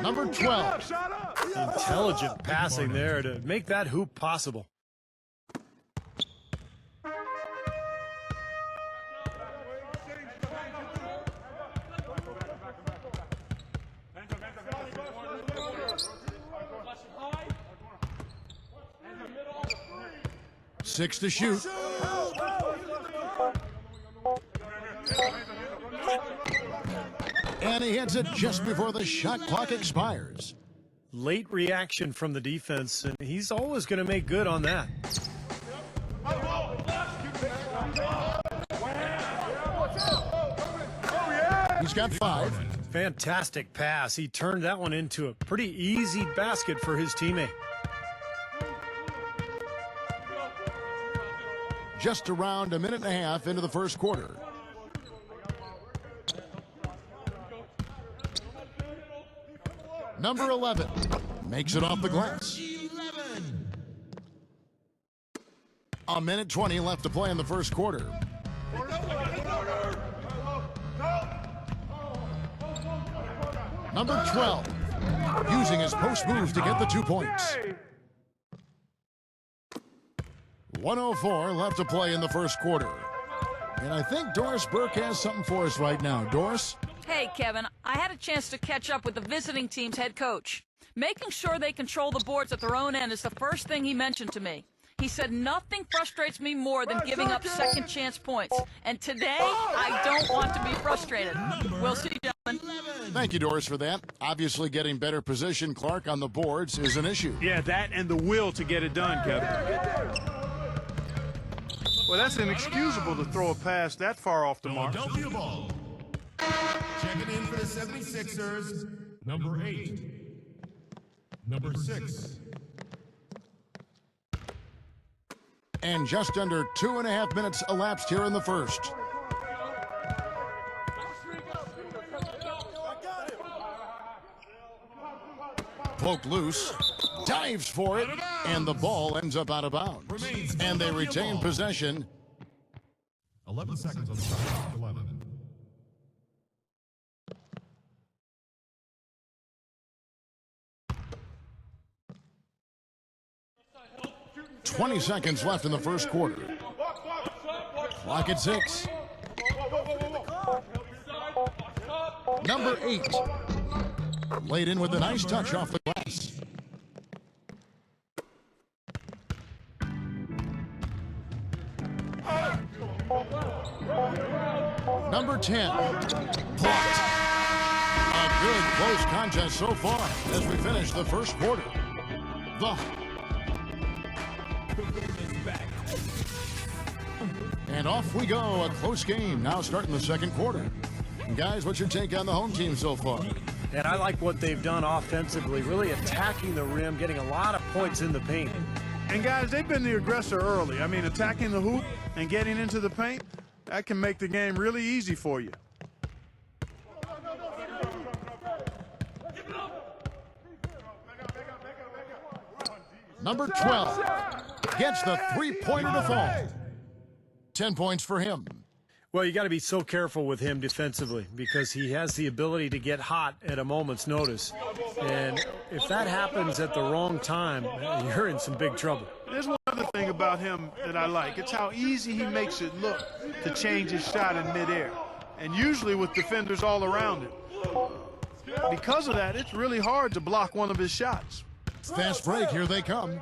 Number 12. Intelligent passing there to make that hoop possible. Six to shoot. And he hits it just before the shot clock expires. Late reaction from the defense, and he's always going to make good on that. He's got 5. Fantastic pass. He turned that one into a pretty easy basket for his teammate. Just around a minute and a half into the first quarter. Number 11 makes it off the glass. 1:20 left to play in the first quarter. Number 12 using his post moves to get the 2 points. 1:04 left to play in the first quarter. And I think Doris Burke has something for us right now. Doris? Hey, Kevin, I had a chance to catch up with the visiting team's head coach. Making sure they control the boards at their own end is the first thing he mentioned to me. He said nothing frustrates me more than giving up second chance points. And today, I don't want to be frustrated. We'll see, gentlemen. Thank you, Doris, for that. Obviously, getting better position, Clark, on the boards is an issue. Yeah, that and the will to get it done, Kevin. Well, that's inexcusable to throw a pass that far off the mark. Philadelphia ball. Checking in for the 76ers, number 8. Number 6. And just under 2.5 minutes elapsed here in the first. Poked loose, dives for it, and the ball ends up out of bounds. And they retain possession. 11 seconds on the shot. 11. "20 seconds left in the first quarter. Clock at 6. Number 8 laid in with a nice touch off the glass. Number 10 blocked. A good close contest so far as we finish the first quarter. And off we go. A close game now starting the second quarter. And guys, what's your take on the home team so far? And I like what they've done offensively, really attacking the rim, getting a lot of points in the paint. And guys, they've been the aggressor early. I mean, attacking the hoop and getting into the paint, that can make the game really easy for you. Number 12 gets the three-pointer to fall. 10 points for him. Well, you got to be so careful with him defensively because he has the ability to get hot at a moment's notice. And if that happens at the wrong time, you're in some big trouble. There's one other thing about him that I like. It's how easy he makes it look to change his shot in midair, and usually with defenders all around him. Because of that, it's really hard to block one of his shots. Fast break, here they come.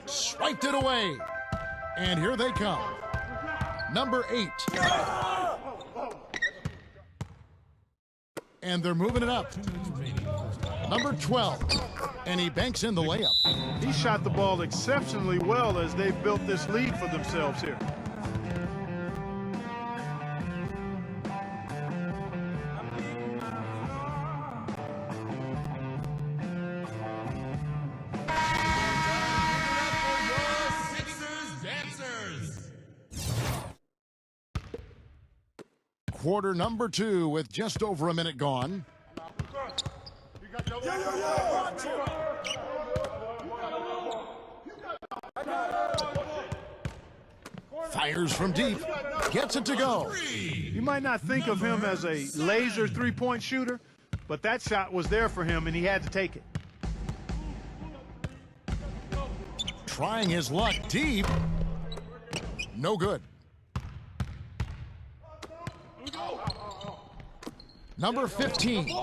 Swiped it away. And here they come. Number 8. And they're moving it up. Number 12. And he banks in the layup. He shot the ball exceptionally well as they've built this lead for themselves here. Quarter number 2 with just over a minute gone. Fires from deep. Gets it to go. You might not think of him as a laser three-point shooter, but that shot was there for him, and he had to take it. Trying his luck deep. No good. Number 15.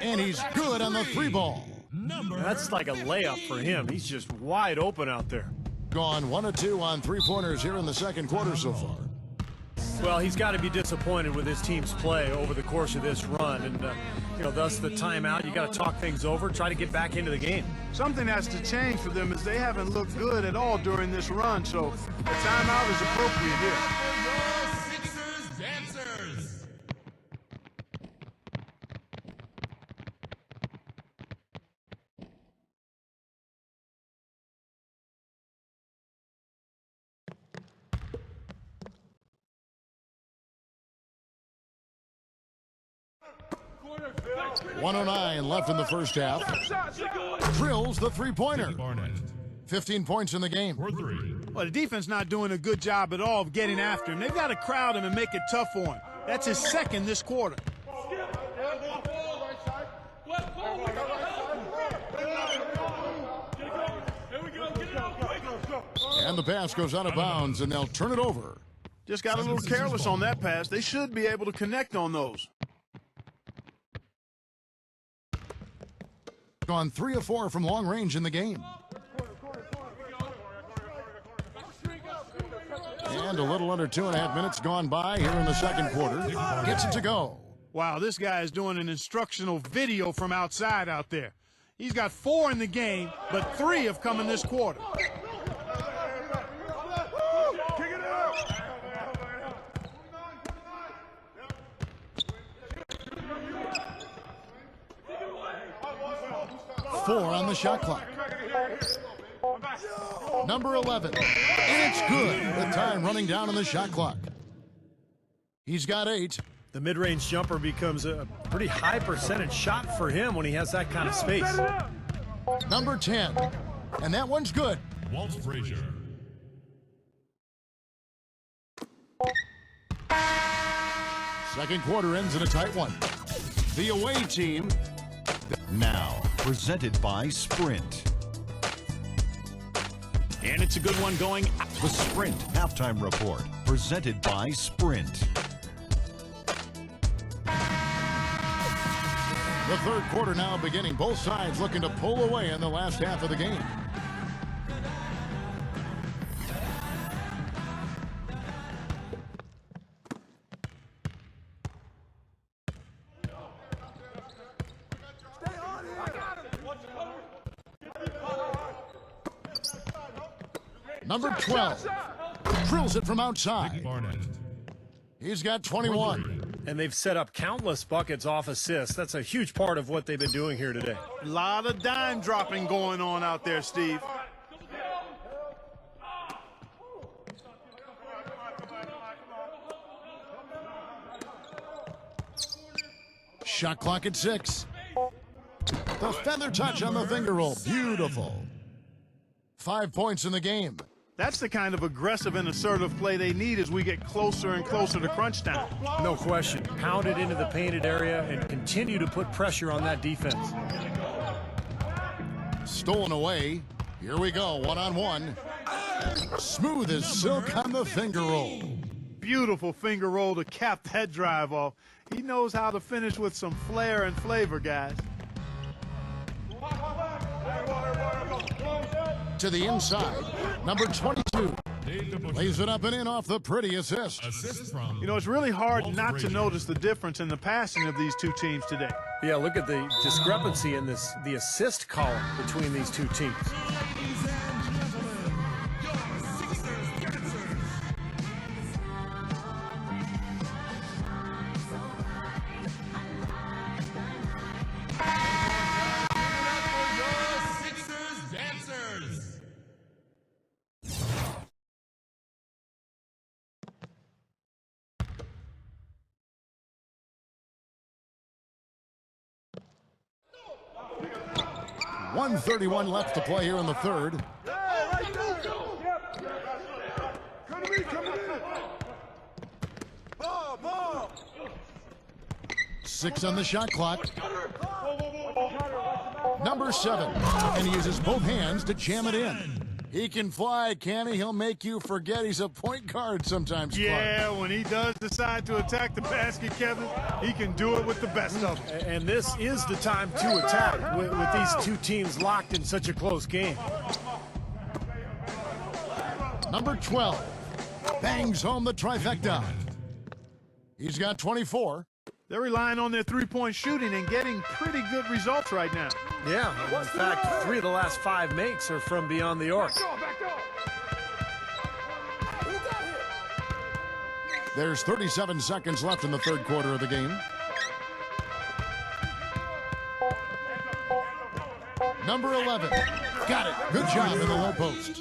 And he's good on the three ball. That's like a layup for him. He's just wide open out there. Gone 1 of 2 on three-pointers here in the second quarter so far. Well, he's got to be disappointed with his team's play over the course of this run, and thus the timeout. You got to talk things over, try to get back into the game. Something has to change for them as they haven't looked good at all during this run, so the timeout is appropriate here. Sixers dancers. .109 left in the first half. Drills the three-pointer. Barnett 15 points in the game. for 3. Well, the defense not doing a good job at all of getting after him. They've got to crowd him and make it tough for him. That's his second this quarter. And the pass goes out of bounds, and they'll turn it over. Just got a little careless on that pass. They should be able to connect on those. Gone 3 of 4 from long range in the game. And a little under 2.5 minutes gone by here in the second quarter. Gets it to go. Wow, this guy is doing an instructional video from outside out there. He's got 4 in the game, but 3 have come in this quarter. Four on the shot clock. Number 11. And it's good with time running down on the shot clock. He's got 8. The mid-range jumper becomes a pretty high percentage shot for him when he has that kind of space. Number 10. And that one's good. Walt Frazier. Second quarter ends in a tight one. The away team. Now, presented by Sprint. And it's a good one going. The Sprint Halftime Report, presented by Sprint. The third quarter now beginning. Both sides looking to pull away in the last half of the game. Number 12 drills it from outside. Barnett. He's got 21. And they've set up countless buckets off assists. That's a huge part of what they've been doing here today. A lot of dime dropping going on out there, Steve. Shot clock at 6. The feather touch on the finger roll. Beautiful. 5 points in the game. That's the kind of aggressive and assertive play they need as we get closer and closer to crunch time. No question. Pound it into the painted area and continue to put pressure on that defense. Stolen away. Here we go, one-on-one. Smooth as silk on the finger roll. Beautiful finger roll to cap that drive off. He knows how to finish with some flair and flavor, guys. To the inside. Number 22. Lays it up and in off the pretty assist. Assist from. You know, it's really hard Walt not to Frazier. notice the difference in the passing of these two teams today. Yeah, look at the discrepancy in the assist column between these two teams. Sixers dancers. .131 left to play here in the third. 6 on the shot clock. Number 7, and he uses both hands to jam it in. He can fly, can he? He'll make you forget he's a point guard sometimes, Clark. Yeah, when he does decide to attack the basket, Kevin, he can do it with the best of them. And this is the time to attack with these two teams locked in such a close game. Number 12 bangs home the trifecta. He's got 24. They're relying on their three-point shooting and getting pretty good results right now. Yeah, in fact, 3 of the last 5 makes are from beyond the arc. There's 37 seconds left in the third quarter of the game. Number 11. Got it. Good job in the low post.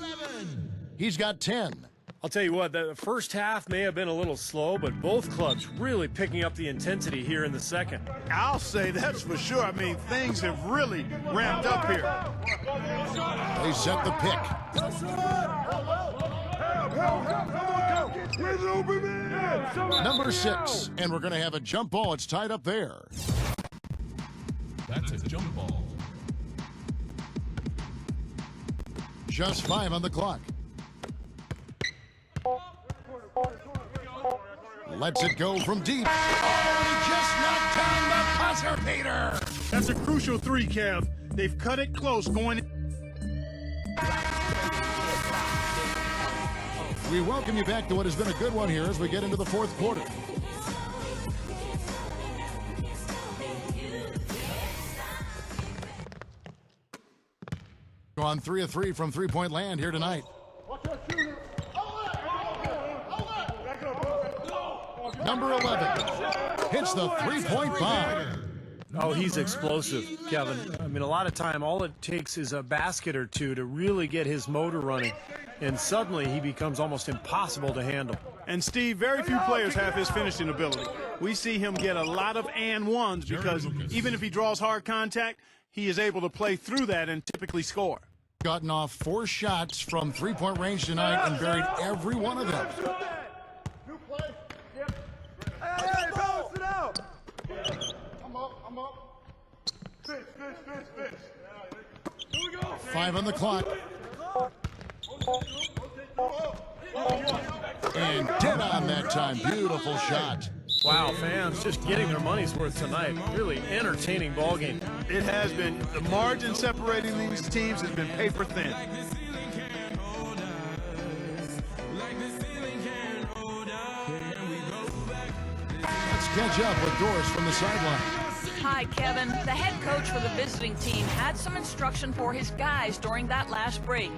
He's got 10. I'll tell you what, the first half may have been a little slow, but both clubs really picking up the intensity here in the second. I'll say that's for sure. I mean, things have really ramped up here. They set the pick. Number 6, and we're going to have a jump ball. It's tied up there. That's a jump ball. Just 5 on the clock. Lets it go from deep. Oh, he just knocked down the buzzer beater. That's a crucial 3, Kev. They've cut it close going. We welcome you back to what has been a good one here as we get into the fourth quarter. On 3 of 3 from three-point land here tonight. Number 11 hits the three-point bomb. Oh, he's explosive, Kevin. I mean, a lot of time, all it takes is a basket or two to really get his motor running, and suddenly he becomes almost impossible to handle. And, Steve, very few players have his finishing ability. We see him get a lot of and ones because even if he draws hard contact, he is able to play through that and typically score. Gotten off 4 shots from three-point range tonight and buried every one of them. Five on the clock. And dead on that time. Beautiful shot. Wow, fans just getting their money's worth tonight. Really entertaining ball game. It has been. The margin separating these teams has been paper thin. Let's catch up with Doris from the sideline. Hi, Kevin. The head coach for the visiting team had some instruction for his guys during that last break.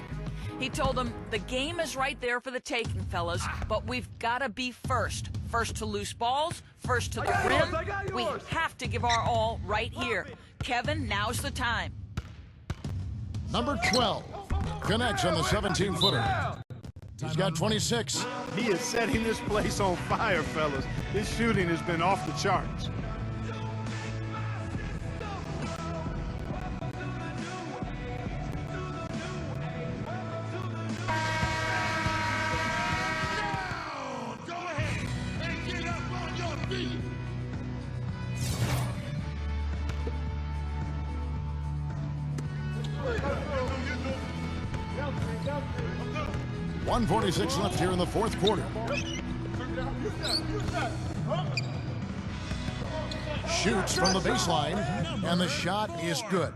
He told them, the game is right there for the taking, fellas, but we've got to be first. First to loose balls, first to the rim. We have to give our all right here. Kevin, now's the time. Number 12 connects on the 17-footer. He's got 26. He is setting this place on fire, fellas. His shooting has been off the charts. .146 left here in the fourth quarter. Shoots from the baseline, and the shot is good.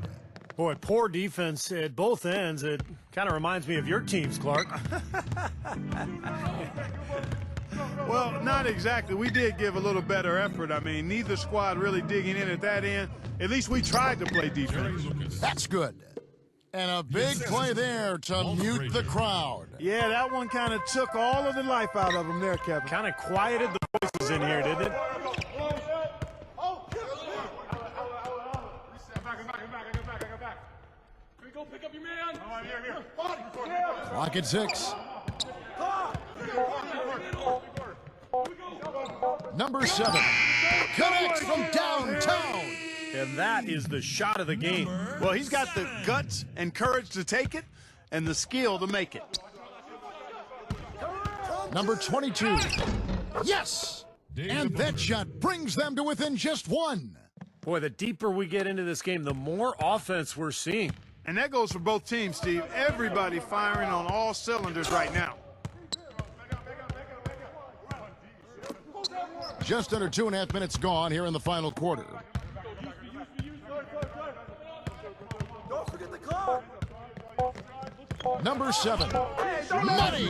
Boy, poor defense at both ends. It kind of reminds me of your teams, Clark. Well, not exactly. We did give a little better effort. I mean, neither squad really digging in at that end. At least we tried to play defense. That's good. And a big play there to mute the crowd. Yeah, that one kind of took all of the life out of them there, Kevin. Kind of quieted the voices in here, didn't it? Clock at 6. Number 7 connects from downtown. And that is the shot of the game. Well, he's got the guts and courage to take it and the skill to make it. Number 22. Yes! And that shot brings them to within just one. Boy, the deeper we get into this game, the more offense we're seeing. And that goes for both teams, Steve. Everybody firing on all cylinders right now. Just under 2.5 minutes gone here in the final quarter. Don't forget the clock. Number 7, Nutty.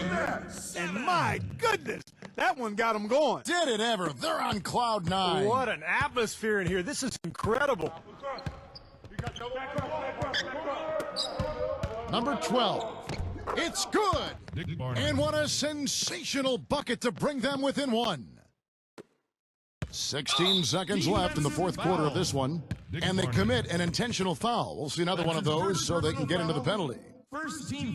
And my goodness, that one got him going. Did it ever? They're on cloud 9. What an atmosphere in here. This is incredible. Number 12, it's good. And what a sensational bucket to bring them within one. 16 seconds left in the fourth quarter of this one. And they commit an intentional foul. We'll see another one of those so they can get into the penalty.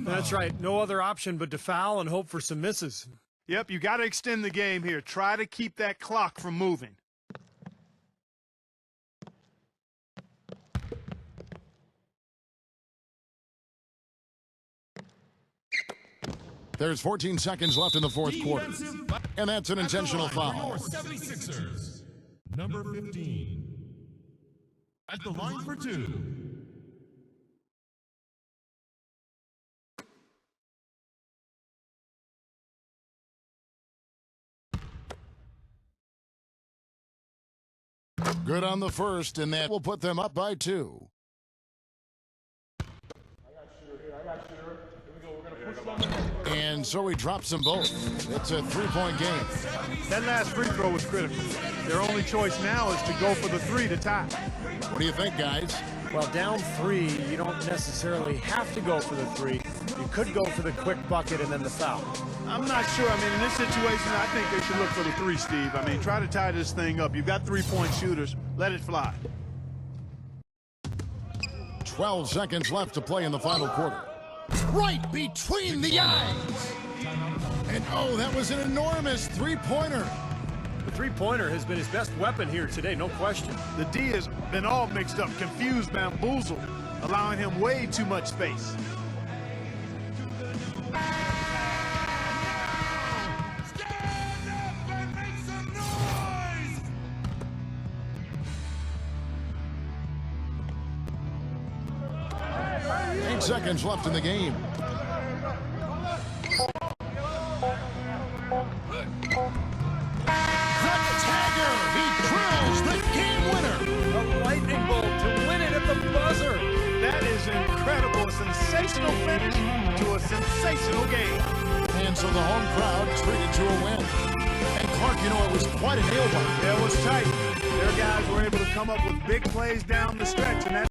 That's right. No other option but to foul and hope for some misses. Yep, you got to extend the game here. Try to keep that clock from moving. There's 14 seconds left in the fourth quarter. And that's an intentional foul. 76ers. Number 15. At the line for 2. Good on the first, and that will put them up by 2. And so he drops them both. It's a 3-point game. That last free throw was critical. Their only choice now is to go for the 3 to tie. What do you think, guys? Well, down 3, you don't necessarily have to go for the 3. You could go for the quick bucket and then the foul. I'm not sure. I mean, in this situation, I think they should look for the 3, Steve. I mean, try to tie this thing up. You've got 3-point shooters. Let it fly. 12 seconds left to play in the final quarter. Right between the eyes. And oh, that was an enormous three-pointer. The three-pointer has been his best weapon here today, no question. The D has been all mixed up, confused, bamboozled, allowing him way too much space. Seconds left in the game. The Tagger, he drills the game winner. A lightning bolt to win it at the buzzer. That is incredible. A sensational finish to a sensational game. And so the home crowd treated to a win. And Clark, you know, it was quite a nail biter. Yeah, it was tight. Their guys were able to come up with big plays down the stretch, and that